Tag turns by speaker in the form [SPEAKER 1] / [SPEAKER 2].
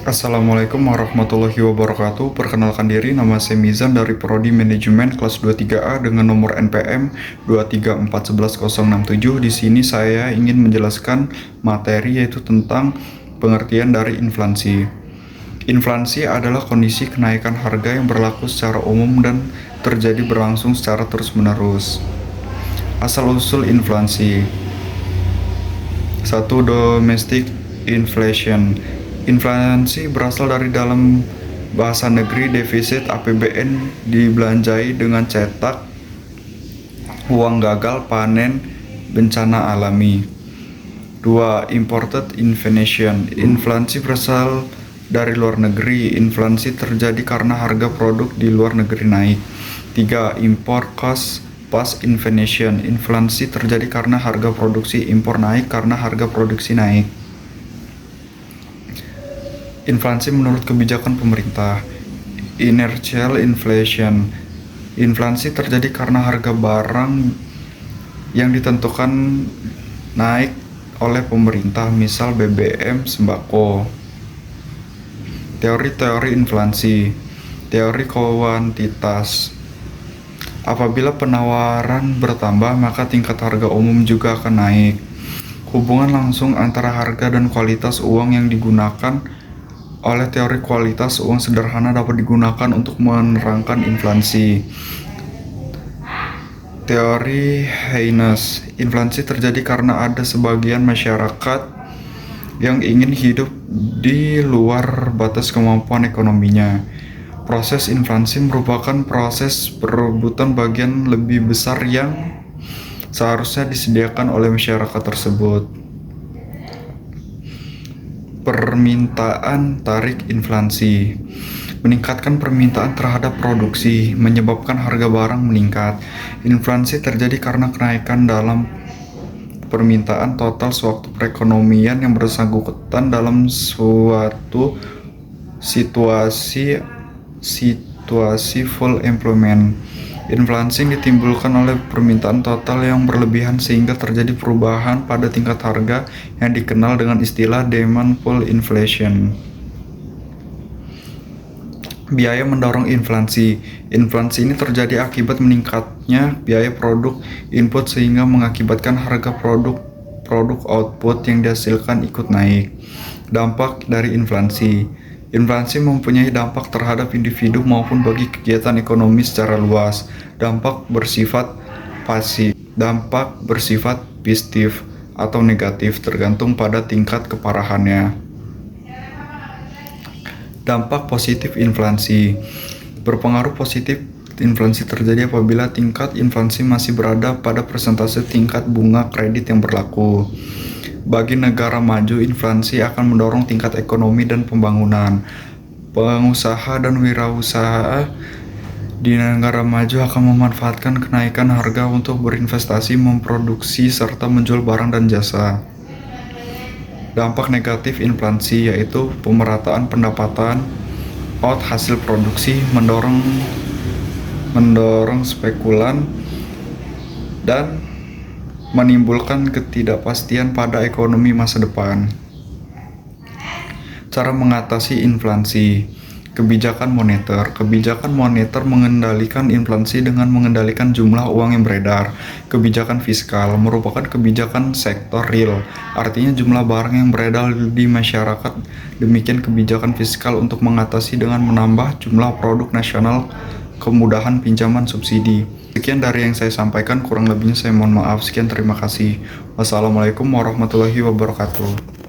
[SPEAKER 1] Assalamualaikum warahmatullahi wabarakatuh. Perkenalkan diri, nama saya Mizan dari Prodi Manajemen kelas 23A dengan nomor NPM 234111067. Di sini saya ingin menjelaskan materi yaitu tentang pengertian dari inflasi. Inflasi adalah kondisi kenaikan harga yang berlaku secara umum dan terjadi berlangsung secara terus-menerus. Asal-usul inflasi. 1. Domestic inflation. Inflasi berasal dari dalam bahasa negeri defisit APBN dibelanjai dengan cetak uang gagal panen bencana alami. 2. Imported inflation. Inflasi berasal dari luar negeri. Inflasi terjadi karena harga produk di luar negeri naik. 3. Import cost plus inflation. Inflasi terjadi karena harga produksi impor naik karena harga produksi naik. Inflasi menurut kebijakan pemerintah. Inertial inflation. Inflasi terjadi karena harga barang yang ditentukan naik oleh pemerintah, misal BBM, sembako. Teori-teori inflasi. Teori kuantitas. Apabila penawaran bertambah, maka tingkat harga umum juga akan naik. Hubungan langsung antara harga dan kualitas uang yang digunakan oleh teori kualitas uang sederhana dapat digunakan untuk menerangkan inflasi. Teori Haynes. Inflasi terjadi karena ada sebagian masyarakat yang ingin hidup di luar batas kemampuan ekonominya. Proses inflasi merupakan proses perebutan bagian lebih besar yang seharusnya disediakan oleh masyarakat tersebut. Permintaan tarik inflasi. Meningkatkan permintaan terhadap produksi, menyebabkan harga barang meningkat. Inflasi terjadi karena kenaikan dalam permintaan total sewaktu perekonomian yang bersangkutan dalam suatu situasi full employment. Inflasi ditimbulkan oleh permintaan total yang berlebihan sehingga terjadi perubahan pada tingkat harga yang dikenal dengan istilah demand pull inflation. Biaya mendorong inflasi. Inflasi ini terjadi akibat meningkatnya biaya produk input sehingga mengakibatkan harga produk output yang dihasilkan ikut naik. Dampak dari inflasi. Inflasi mempunyai dampak terhadap individu maupun bagi kegiatan ekonomi secara luas. Dampak bersifat pasif, dampak bersifat positif atau negatif tergantung pada tingkat keparahannya. Dampak positif inflasi. Berpengaruh positif inflasi terjadi apabila tingkat inflasi masih berada pada persentase tingkat bunga kredit yang berlaku. Bagi negara maju, inflasi akan mendorong tingkat ekonomi dan pembangunan. Pengusaha dan wirausaha di negara maju akan memanfaatkan kenaikan harga untuk berinvestasi, memproduksi, serta menjual barang dan jasa. Dampak negatif inflasi yaitu pemerataan pendapatan hasil produksi, mendorong spekulan, dan menimbulkan ketidakpastian pada ekonomi masa depan. Cara mengatasi inflasi. Kebijakan moneter. Kebijakan moneter mengendalikan inflasi dengan mengendalikan jumlah uang yang beredar. Kebijakan fiskal merupakan kebijakan sektor real, artinya jumlah barang yang beredar di masyarakat. Demikian kebijakan fiskal untuk mengatasi dengan menambah jumlah produk nasional, kemudahan pinjaman subsidi. Sekian dari yang saya sampaikan, kurang lebihnya saya mohon maaf. Sekian, terima kasih. Wassalamualaikum warahmatullahi wabarakatuh.